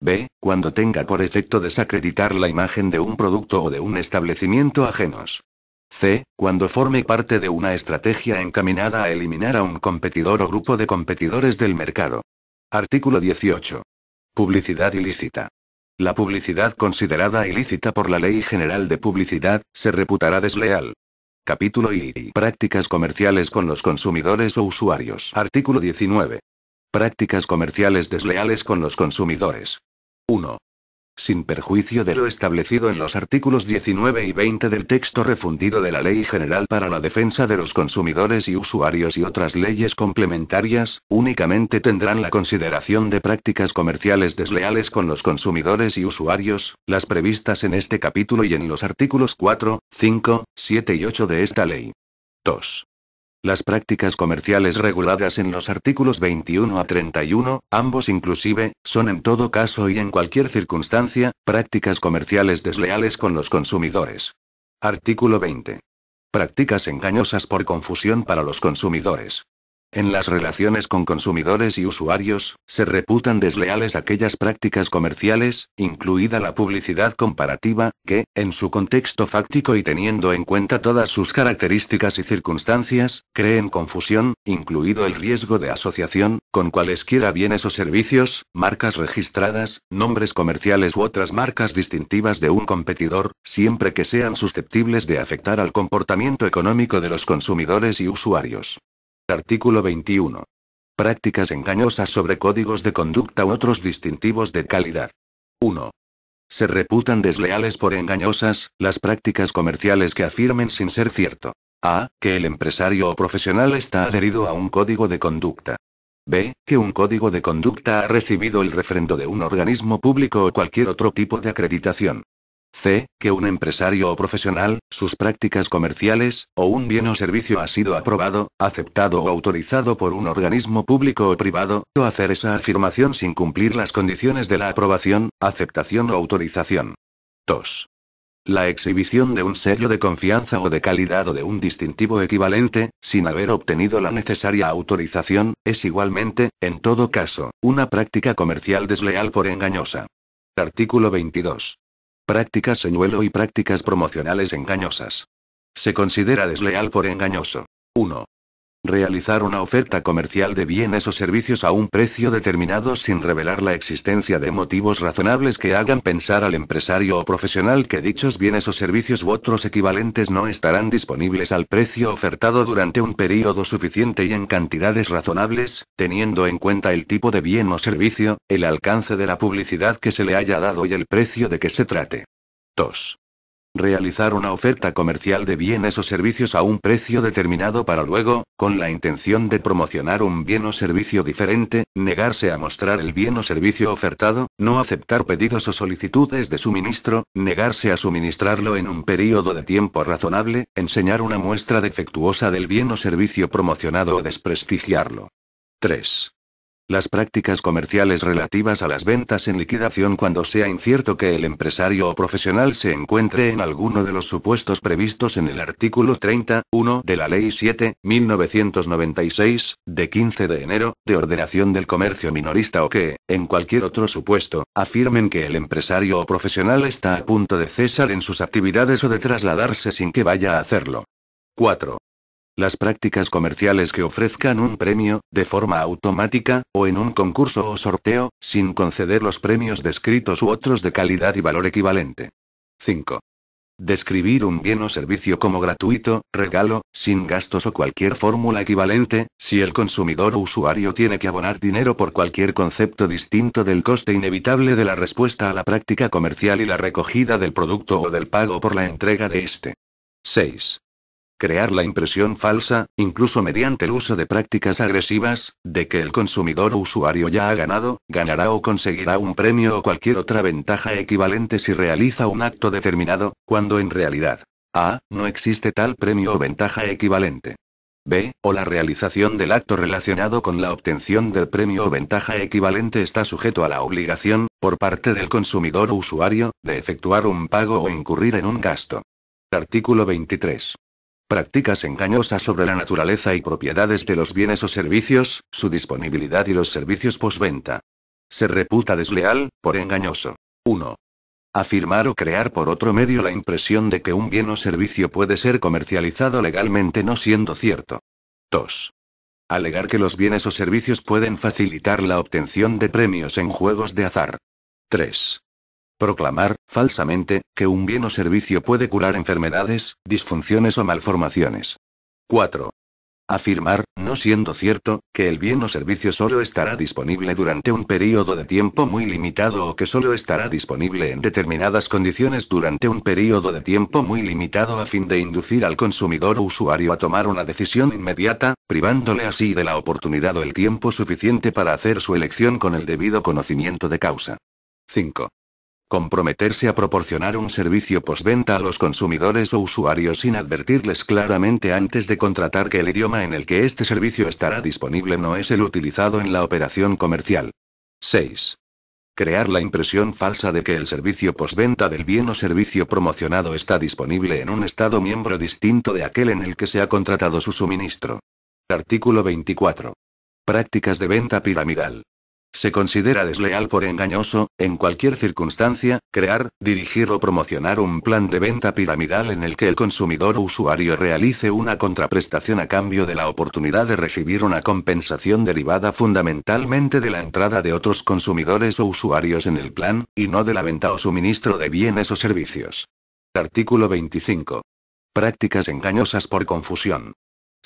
B. Cuando tenga por efecto desacreditar la imagen de un producto o de un establecimiento ajenos. C. Cuando forme parte de una estrategia encaminada a eliminar a un competidor o grupo de competidores del mercado. Artículo 18. Publicidad ilícita. La publicidad considerada ilícita por la Ley General de Publicidad, se reputará desleal. Capítulo I. Prácticas comerciales con los consumidores o usuarios. Artículo 19. Prácticas comerciales desleales con los consumidores. 1. Sin perjuicio de lo establecido en los artículos 19 y 20 del texto refundido de la Ley General para la Defensa de los Consumidores y Usuarios y otras leyes complementarias, únicamente tendrán la consideración de prácticas comerciales desleales con los consumidores y usuarios, las previstas en este capítulo y en los artículos 4, 5, 7 y 8 de esta ley. 2. Las prácticas comerciales reguladas en los artículos 21 a 31, ambos inclusive, son en todo caso y en cualquier circunstancia, prácticas comerciales desleales con los consumidores. Artículo 20. Prácticas engañosas por confusión para los consumidores. En las relaciones con consumidores y usuarios, se reputan desleales aquellas prácticas comerciales, incluida la publicidad comparativa, que, en su contexto fáctico y teniendo en cuenta todas sus características y circunstancias, creen confusión, incluido el riesgo de asociación, con cualesquiera bienes o servicios, marcas registradas, nombres comerciales u otras marcas distintivas de un competidor, siempre que sean susceptibles de afectar al comportamiento económico de los consumidores y usuarios. Artículo 21. Prácticas engañosas sobre códigos de conducta u otros distintivos de calidad. 1. Se reputan desleales por engañosas las prácticas comerciales que afirmen sin ser cierto. A. Que el empresario o profesional está adherido a un código de conducta. B. Que un código de conducta ha recibido el refrendo de un organismo público o cualquier otro tipo de acreditación. C. Que un empresario o profesional, sus prácticas comerciales, o un bien o servicio ha sido aprobado, aceptado o autorizado por un organismo público o privado, o hacer esa afirmación sin cumplir las condiciones de la aprobación, aceptación o autorización. 2. La exhibición de un sello de confianza o de calidad o de un distintivo equivalente, sin haber obtenido la necesaria autorización, es igualmente, en todo caso, una práctica comercial desleal por engañosa. Artículo 22. Prácticas señuelo y prácticas promocionales engañosas. Se considera desleal por engañoso. 1. Realizar una oferta comercial de bienes o servicios a un precio determinado sin revelar la existencia de motivos razonables que hagan pensar al empresario o profesional que dichos bienes o servicios u otros equivalentes no estarán disponibles al precio ofertado durante un período suficiente y en cantidades razonables, teniendo en cuenta el tipo de bien o servicio, el alcance de la publicidad que se le haya dado y el precio de que se trate. 2. Realizar una oferta comercial de bienes o servicios a un precio determinado para luego, con la intención de promocionar un bien o servicio diferente, negarse a mostrar el bien o servicio ofertado, no aceptar pedidos o solicitudes de suministro, negarse a suministrarlo en un período de tiempo razonable, enseñar una muestra defectuosa del bien o servicio promocionado o desprestigiarlo. 3. Las prácticas comerciales relativas a las ventas en liquidación cuando sea incierto que el empresario o profesional se encuentre en alguno de los supuestos previstos en el artículo 30.1 de la Ley 7.1996, de 15 de enero, de ordenación del comercio minorista o que, en cualquier otro supuesto, afirmen que el empresario o profesional está a punto de cesar en sus actividades o de trasladarse sin que vaya a hacerlo. 4. Las prácticas comerciales que ofrezcan un premio, de forma automática, o en un concurso o sorteo, sin conceder los premios descritos u otros de calidad y valor equivalente. 5. Describir un bien o servicio como gratuito, regalo, sin gastos o cualquier fórmula equivalente, si el consumidor o usuario tiene que abonar dinero por cualquier concepto distinto del coste inevitable de la respuesta a la práctica comercial y la recogida del producto o del pago por la entrega de este. 6. Crear la impresión falsa, incluso mediante el uso de prácticas agresivas, de que el consumidor o usuario ya ha ganado, ganará o conseguirá un premio o cualquier otra ventaja equivalente si realiza un acto determinado, cuando en realidad, a. no existe tal premio o ventaja equivalente. B. O la realización del acto relacionado con la obtención del premio o ventaja equivalente está sujeto a la obligación, por parte del consumidor o usuario, de efectuar un pago o incurrir en un gasto. Artículo 23. Prácticas engañosas sobre la naturaleza y propiedades de los bienes o servicios, su disponibilidad y los servicios postventa. Se reputa desleal, por engañoso. 1. Afirmar o crear por otro medio la impresión de que un bien o servicio puede ser comercializado legalmente no siendo cierto. 2. Alegar que los bienes o servicios pueden facilitar la obtención de premios en juegos de azar. 3. Proclamar, falsamente, que un bien o servicio puede curar enfermedades, disfunciones o malformaciones. 4. Afirmar, no siendo cierto, que el bien o servicio solo estará disponible durante un período de tiempo muy limitado o que solo estará disponible en determinadas condiciones durante un período de tiempo muy limitado a fin de inducir al consumidor o usuario a tomar una decisión inmediata, privándole así de la oportunidad o el tiempo suficiente para hacer su elección con el debido conocimiento de causa. 5. Comprometerse a proporcionar un servicio postventa a los consumidores o usuarios sin advertirles claramente antes de contratar que el idioma en el que este servicio estará disponible no es el utilizado en la operación comercial. 6. Crear la impresión falsa de que el servicio postventa del bien o servicio promocionado está disponible en un Estado miembro distinto de aquel en el que se ha contratado su suministro. Artículo 24. Prácticas de venta piramidal. Se considera desleal por engañoso, en cualquier circunstancia, crear, dirigir o promocionar un plan de venta piramidal en el que el consumidor o usuario realice una contraprestación a cambio de la oportunidad de recibir una compensación derivada fundamentalmente de la entrada de otros consumidores o usuarios en el plan, y no de la venta o suministro de bienes o servicios. Artículo 25. Prácticas engañosas por confusión.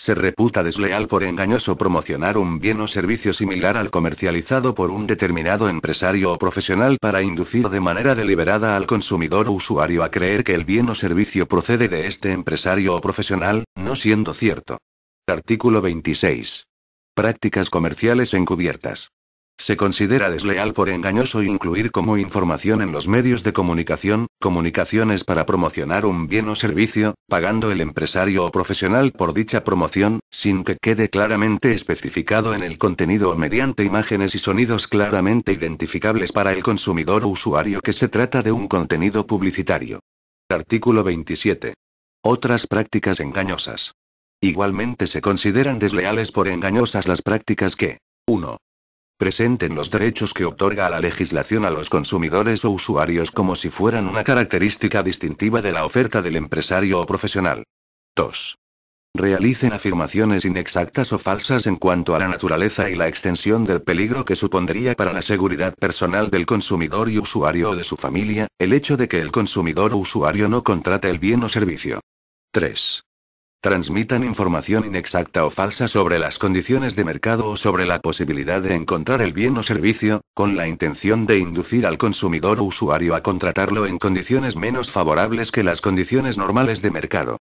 Se reputa desleal por engañoso promocionar un bien o servicio similar al comercializado por un determinado empresario o profesional para inducir de manera deliberada al consumidor o usuario a creer que el bien o servicio procede de este empresario o profesional, no siendo cierto. Artículo 26. Prácticas comerciales encubiertas. Se considera desleal por engañoso incluir como información en los medios de comunicación, comunicaciones para promocionar un bien o servicio, pagando el empresario o profesional por dicha promoción, sin que quede claramente especificado en el contenido o mediante imágenes y sonidos claramente identificables para el consumidor o usuario que se trata de un contenido publicitario. Artículo 27. Otras prácticas engañosas. Igualmente se consideran desleales por engañosas las prácticas que 1. Presenten los derechos que otorga la legislación a los consumidores o usuarios como si fueran una característica distintiva de la oferta del empresario o profesional. 2. Realicen afirmaciones inexactas o falsas en cuanto a la naturaleza y la extensión del peligro que supondría para la seguridad personal del consumidor y usuario o de su familia, el hecho de que el consumidor o usuario no contrate el bien o servicio. 3. Transmitan información inexacta o falsa sobre las condiciones de mercado o sobre la posibilidad de encontrar el bien o servicio, con la intención de inducir al consumidor o usuario a contratarlo en condiciones menos favorables que las condiciones normales de mercado.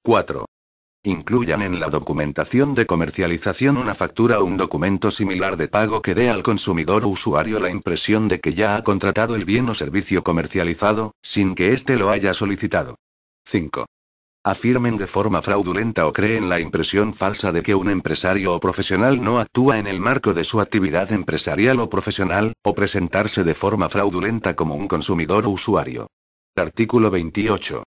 4. Incluyan en la documentación de comercialización una factura o un documento similar de pago que dé al consumidor o usuario la impresión de que ya ha contratado el bien o servicio comercializado, sin que éste lo haya solicitado. 5. Afirmen de forma fraudulenta o creen la impresión falsa de que un empresario o profesional no actúa en el marco de su actividad empresarial o profesional, o presentarse de forma fraudulenta como un consumidor o usuario. Artículo 28.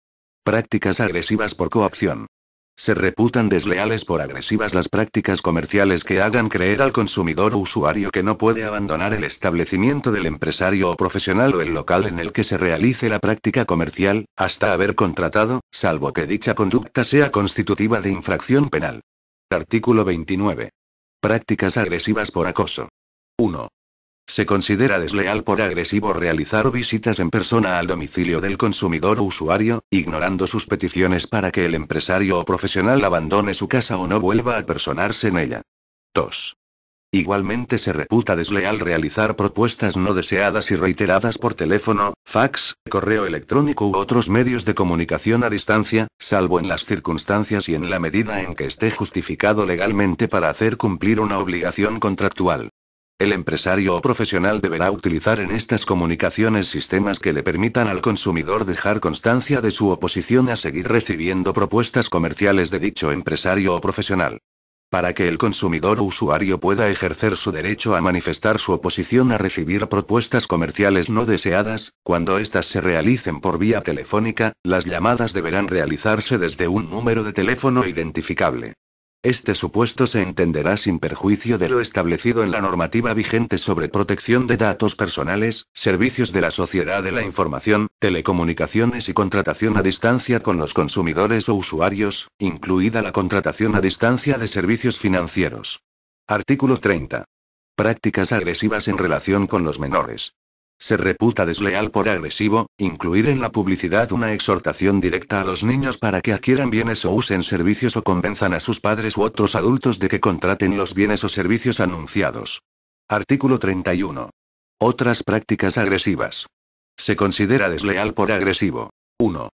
Prácticas agresivas por coacción. Se reputan desleales por agresivas las prácticas comerciales que hagan creer al consumidor o usuario que no puede abandonar el establecimiento del empresario o profesional o el local en el que se realice la práctica comercial, hasta haber contratado, salvo que dicha conducta sea constitutiva de infracción penal. Artículo 29. Prácticas agresivas por acoso. 1. Se considera desleal por agresivo realizar visitas en persona al domicilio del consumidor o usuario, ignorando sus peticiones para que el empresario o profesional abandone su casa o no vuelva a personarse en ella. 2. Igualmente se reputa desleal realizar propuestas no deseadas y reiteradas por teléfono, fax, correo electrónico u otros medios de comunicación a distancia, salvo en las circunstancias y en la medida en que esté justificado legalmente para hacer cumplir una obligación contractual. El empresario o profesional deberá utilizar en estas comunicaciones sistemas que le permitan al consumidor dejar constancia de su oposición a seguir recibiendo propuestas comerciales de dicho empresario o profesional. Para que el consumidor o usuario pueda ejercer su derecho a manifestar su oposición a recibir propuestas comerciales no deseadas, cuando éstas se realicen por vía telefónica, las llamadas deberán realizarse desde un número de teléfono identificable. Este supuesto se entenderá sin perjuicio de lo establecido en la normativa vigente sobre protección de datos personales, servicios de la sociedad de la información, telecomunicaciones y contratación a distancia con los consumidores o usuarios, incluida la contratación a distancia de servicios financieros. Artículo 30. Prácticas agresivas en relación con los menores. Se reputa desleal por agresivo, incluir en la publicidad una exhortación directa a los niños para que adquieran bienes o usen servicios o convenzan a sus padres u otros adultos de que contraten los bienes o servicios anunciados. Artículo 31. Otras prácticas agresivas. Se considera desleal por agresivo. 1.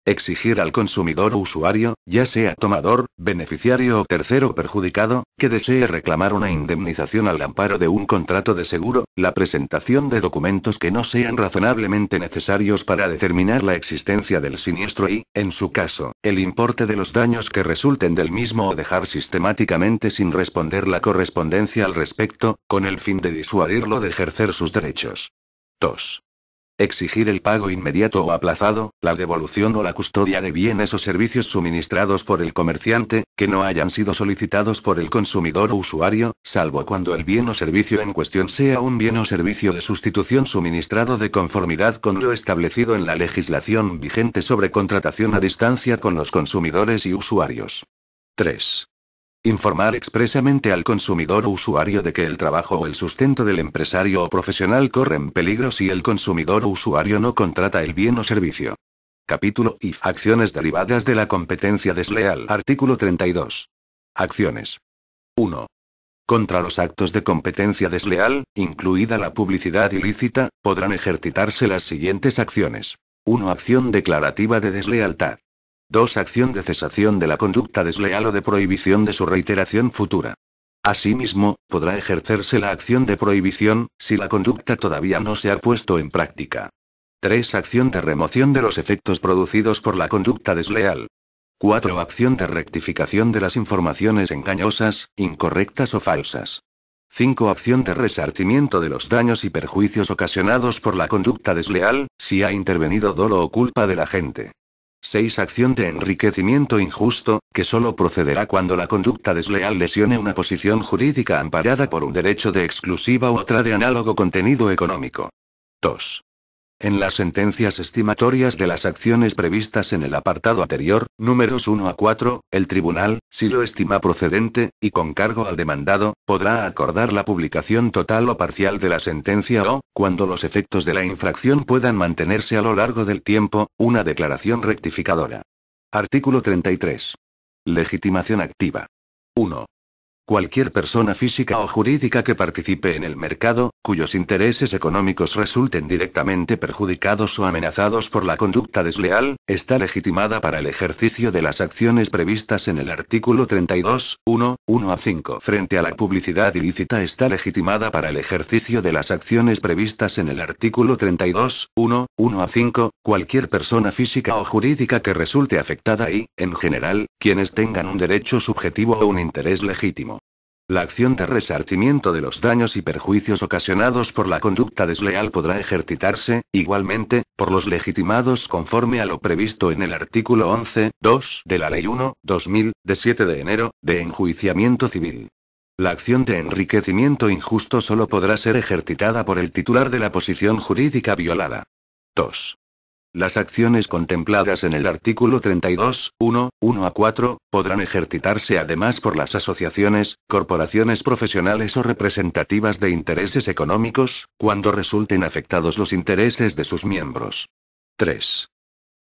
Exigir al consumidor o usuario, ya sea tomador, beneficiario o tercero perjudicado, que desee reclamar una indemnización al amparo de un contrato de seguro, la presentación de documentos que no sean razonablemente necesarios para determinar la existencia del siniestro y, en su caso, el importe de los daños que resulten del mismo o dejar sistemáticamente sin responder la correspondencia al respecto, con el fin de disuadirlo de ejercer sus derechos. 2. Exigir el pago inmediato o aplazado, la devolución o la custodia de bienes o servicios suministrados por el comerciante, que no hayan sido solicitados por el consumidor o usuario, salvo cuando el bien o servicio en cuestión sea un bien o servicio de sustitución suministrado de conformidad con lo establecido en la legislación vigente sobre contratación a distancia con los consumidores y usuarios. 3. Informar expresamente al consumidor o usuario de que el trabajo o el sustento del empresario o profesional corren peligro si el consumidor o usuario no contrata el bien o servicio. Capítulo I. Acciones derivadas de la competencia desleal. Artículo 32. Acciones. 1. Contra los actos de competencia desleal, incluida la publicidad ilícita, podrán ejercitarse las siguientes acciones. 1. Acción declarativa de deslealtad. 2. Acción de cesación de la conducta desleal o de prohibición de su reiteración futura. Asimismo, podrá ejercerse la acción de prohibición, si la conducta todavía no se ha puesto en práctica. 3. Acción de remoción de los efectos producidos por la conducta desleal. 4. Acción de rectificación de las informaciones engañosas, incorrectas o falsas. 5. Acción de resarcimiento de los daños y perjuicios ocasionados por la conducta desleal, si ha intervenido dolo o culpa del agente. 6. Acción de enriquecimiento injusto, que solo procederá cuando la conducta desleal lesione una posición jurídica amparada por un derecho de exclusiva u otra de análogo contenido económico. 2. En las sentencias estimatorias de las acciones previstas en el apartado anterior, números 1 a 4, el tribunal, si lo estima procedente, y con cargo al demandado, podrá acordar la publicación total o parcial de la sentencia o, cuando los efectos de la infracción puedan mantenerse a lo largo del tiempo, una declaración rectificadora. Artículo 33. Legitimación activa. 1. Cualquier persona física o jurídica que participe en el mercado, cuyos intereses económicos resulten directamente perjudicados o amenazados por la conducta desleal, está legitimada para el ejercicio de las acciones previstas en el artículo 32, 1 a 5. Frente a la publicidad ilícita está legitimada para el ejercicio de las acciones previstas en el artículo 32, 1 a 5, cualquier persona física o jurídica que resulte afectada y, en general, quienes tengan un derecho subjetivo o un interés legítimo. La acción de resarcimiento de los daños y perjuicios ocasionados por la conducta desleal podrá ejercitarse, igualmente, por los legitimados conforme a lo previsto en el artículo 11, 2 de la Ley 1/2000, de 7 de enero, de enjuiciamiento civil. La acción de enriquecimiento injusto solo podrá ser ejercitada por el titular de la posición jurídica violada. 2. Las acciones contempladas en el artículo 32, 1 a 4, podrán ejercitarse además por las asociaciones, corporaciones profesionales o representativas de intereses económicos, cuando resulten afectados los intereses de sus miembros. 3.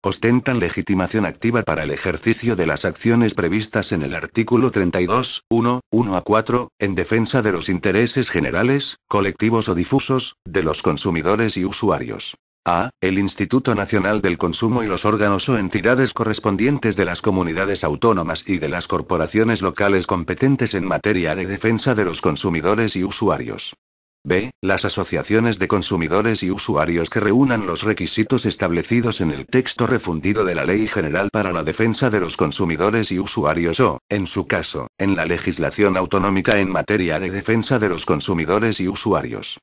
Ostentan legitimación activa para el ejercicio de las acciones previstas en el artículo 32, 1 a 4, en defensa de los intereses generales, colectivos o difusos, de los consumidores y usuarios. A. El Instituto Nacional del Consumo y los órganos o entidades correspondientes de las comunidades autónomas y de las corporaciones locales competentes en materia de defensa de los consumidores y usuarios. B. Las asociaciones de consumidores y usuarios que reúnan los requisitos establecidos en el texto refundido de la Ley General para la Defensa de los Consumidores y Usuarios o, en su caso, en la legislación autonómica en materia de defensa de los consumidores y usuarios.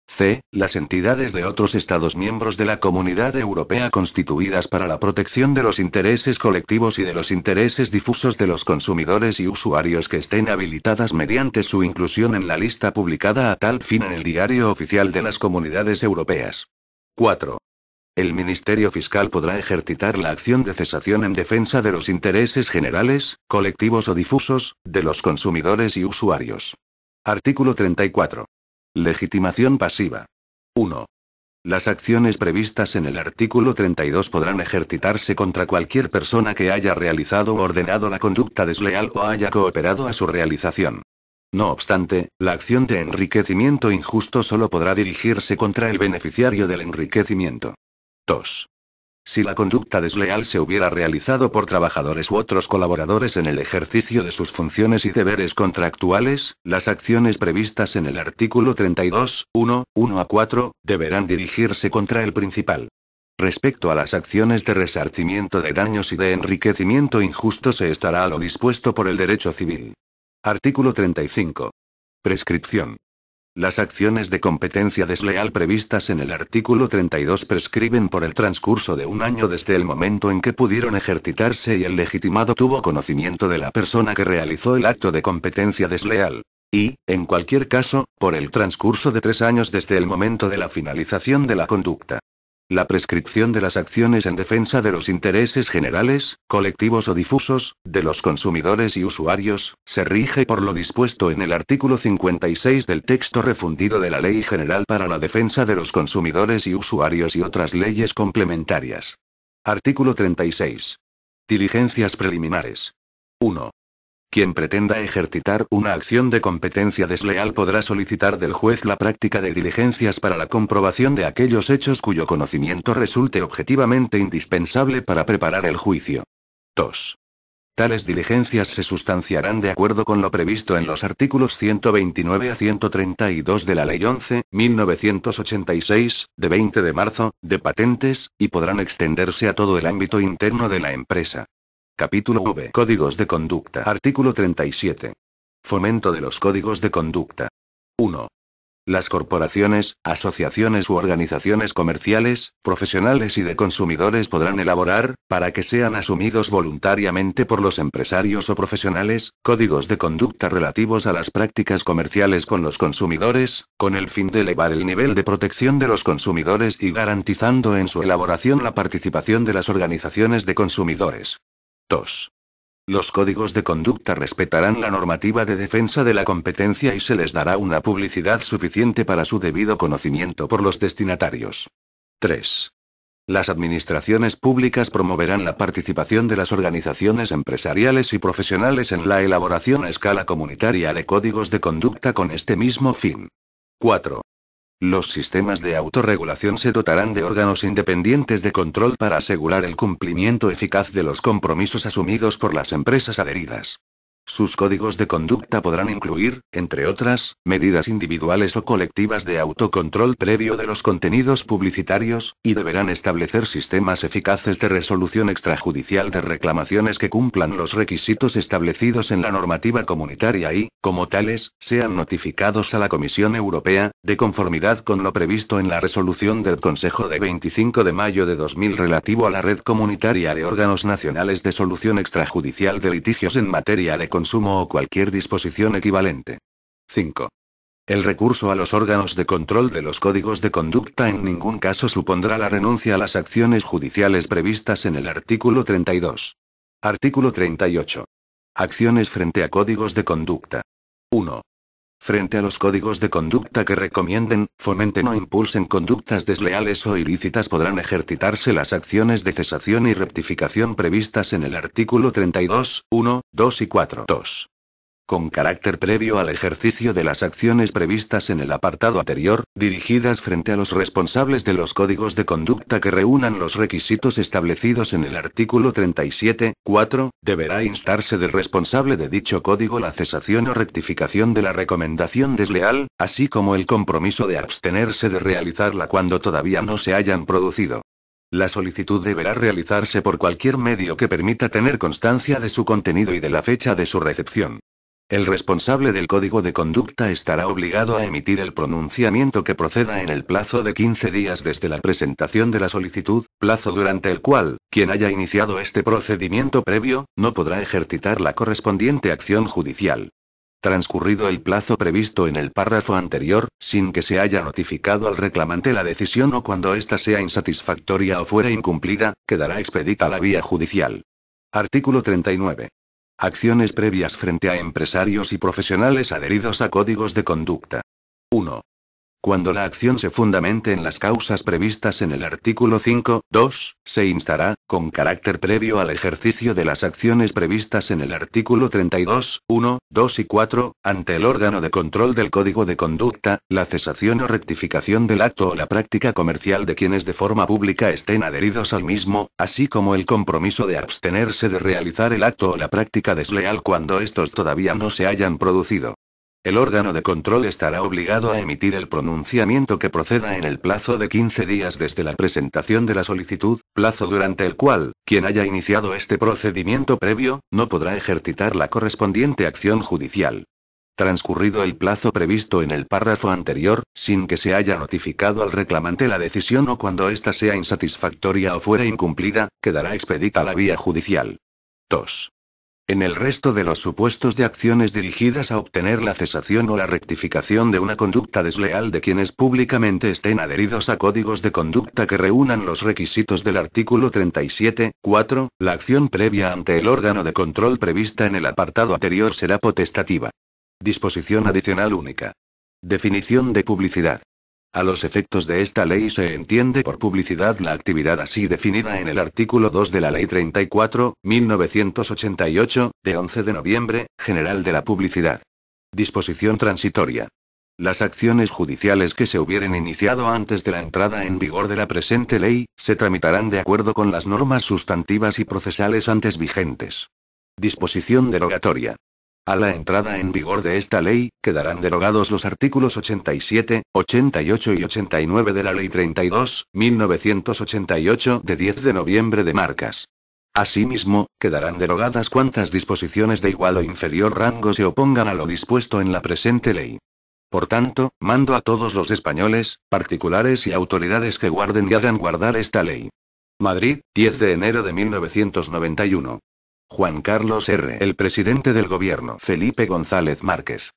C. Las entidades de otros Estados miembros de la Comunidad Europea constituidas para la protección de los intereses colectivos y de los intereses difusos de los consumidores y usuarios que estén habilitadas mediante su inclusión en la lista publicada a tal fin en el Diario Oficial de las Comunidades Europeas. 4. El Ministerio Fiscal podrá ejercitar la acción de cesación en defensa de los intereses generales, colectivos o difusos, de los consumidores y usuarios. Artículo 34. Legitimación pasiva. 1. Las acciones previstas en el artículo 32 podrán ejercitarse contra cualquier persona que haya realizado o ordenado la conducta desleal o haya cooperado a su realización. No obstante, la acción de enriquecimiento injusto solo podrá dirigirse contra el beneficiario del enriquecimiento. 2. Si la conducta desleal se hubiera realizado por trabajadores u otros colaboradores en el ejercicio de sus funciones y deberes contractuales, las acciones previstas en el artículo 32, 1 a 4, deberán dirigirse contra el principal. Respecto a las acciones de resarcimiento de daños y de enriquecimiento injusto se estará a lo dispuesto por el derecho civil. Artículo 35. Prescripción. Las acciones de competencia desleal previstas en el artículo 32 prescriben por el transcurso de un año desde el momento en que pudieron ejercitarse y el legitimado tuvo conocimiento de la persona que realizó el acto de competencia desleal. Y, en cualquier caso, por el transcurso de 3 años desde el momento de la finalización de la conducta. La prescripción de las acciones en defensa de los intereses generales, colectivos o difusos, de los consumidores y usuarios, se rige por lo dispuesto en el artículo 56 del texto refundido de la Ley General para la Defensa de los Consumidores y Usuarios y otras leyes complementarias. Artículo 36. Diligencias preliminares. 1. Quien pretenda ejercitar una acción de competencia desleal podrá solicitar del juez la práctica de diligencias para la comprobación de aquellos hechos cuyo conocimiento resulte objetivamente indispensable para preparar el juicio. 2. Tales diligencias se sustanciarán de acuerdo con lo previsto en los artículos 129 a 132 de la Ley 11, 1986, de 20 de marzo, de patentes, y podrán extenderse a todo el ámbito interno de la empresa. Capítulo V. Códigos de conducta. Artículo 37. Fomento de los códigos de conducta. 1. Las corporaciones, asociaciones u organizaciones comerciales, profesionales y de consumidores podrán elaborar, para que sean asumidos voluntariamente por los empresarios o profesionales, códigos de conducta relativos a las prácticas comerciales con los consumidores, con el fin de elevar el nivel de protección de los consumidores y garantizando en su elaboración la participación de las organizaciones de consumidores. 2. Los códigos de conducta respetarán la normativa de defensa de la competencia y se les dará una publicidad suficiente para su debido conocimiento por los destinatarios. 3. Las administraciones públicas promoverán la participación de las organizaciones empresariales y profesionales en la elaboración a escala comunitaria de códigos de conducta con este mismo fin. 4. Los sistemas de autorregulación se dotarán de órganos independientes de control para asegurar el cumplimiento eficaz de los compromisos asumidos por las empresas adheridas. Sus códigos de conducta podrán incluir, entre otras, medidas individuales o colectivas de autocontrol previo de los contenidos publicitarios, y deberán establecer sistemas eficaces de resolución extrajudicial de reclamaciones que cumplan los requisitos establecidos en la normativa comunitaria y, como tales, sean notificados a la Comisión Europea, de conformidad con lo previsto en la resolución del Consejo de 25 de mayo de 2000 relativo a la red comunitaria de órganos nacionales de solución extrajudicial de litigios en materia de consumo o cualquier disposición equivalente. 5. El recurso a los órganos de control de los códigos de conducta en ningún caso supondrá la renuncia a las acciones judiciales previstas en el artículo 32. Artículo 38. Acciones frente a códigos de conducta. 1. Frente a los códigos de conducta que recomienden, fomenten o impulsen conductas desleales o ilícitas podrán ejercitarse las acciones de cesación y rectificación previstas en el artículo 32, 1, 2 y 4. 2. Con carácter previo al ejercicio de las acciones previstas en el apartado anterior, dirigidas frente a los responsables de los códigos de conducta que reúnan los requisitos establecidos en el artículo 37, 4, deberá instarse del responsable de dicho código la cesación o rectificación de la recomendación desleal, así como el compromiso de abstenerse de realizarla cuando todavía no se hayan producido. La solicitud deberá realizarse por cualquier medio que permita tener constancia de su contenido y de la fecha de su recepción. El responsable del código de conducta estará obligado a emitir el pronunciamiento que proceda en el plazo de 15 días desde la presentación de la solicitud, plazo durante el cual, quien haya iniciado este procedimiento previo, no podrá ejercitar la correspondiente acción judicial. Transcurrido el plazo previsto en el párrafo anterior, sin que se haya notificado al reclamante la decisión o cuando ésta sea insatisfactoria o fuera incumplida, quedará expedita la vía judicial. Artículo 39. Acciones previas frente a empresarios y profesionales adheridos a códigos de conducta. 1. Cuando la acción se fundamente en las causas previstas en el artículo 5, 2, se instará, con carácter previo al ejercicio de las acciones previstas en el artículo 32, 1, 2 y 4, ante el órgano de control del Código de Conducta, la cesación o rectificación del acto o la práctica comercial de quienes de forma pública estén adheridos al mismo, así como el compromiso de abstenerse de realizar el acto o la práctica desleal cuando estos todavía no se hayan producido. El órgano de control estará obligado a emitir el pronunciamiento que proceda en el plazo de 15 días desde la presentación de la solicitud, plazo durante el cual, quien haya iniciado este procedimiento previo, no podrá ejercitar la correspondiente acción judicial. Transcurrido el plazo previsto en el párrafo anterior, sin que se haya notificado al reclamante la decisión o cuando ésta sea insatisfactoria o fuera incumplida, quedará expedita la vía judicial. 2. En el resto de los supuestos de acciones dirigidas a obtener la cesación o la rectificación de una conducta desleal de quienes públicamente estén adheridos a códigos de conducta que reúnan los requisitos del artículo 37, 4, la acción previa ante el órgano de control prevista en el apartado anterior será potestativa. Disposición adicional única. Definición de publicidad. A los efectos de esta ley se entiende por publicidad la actividad así definida en el artículo 2 de la Ley 34, 1988, de 11 de noviembre, General de la Publicidad. Disposición transitoria. Las acciones judiciales que se hubieren iniciado antes de la entrada en vigor de la presente ley, se tramitarán de acuerdo con las normas sustantivas y procesales antes vigentes. Disposición derogatoria. A la entrada en vigor de esta ley, quedarán derogados los artículos 87, 88 y 89 de la Ley 32, 1988, de 10 de noviembre de marcas. Asimismo, quedarán derogadas cuantas disposiciones de igual o inferior rango se opongan a lo dispuesto en la presente ley. Por tanto, mando a todos los españoles, particulares y autoridades que guarden y hagan guardar esta ley. Madrid, 10 de enero de 1991. Juan Carlos R. El presidente del gobierno Felipe González Márquez.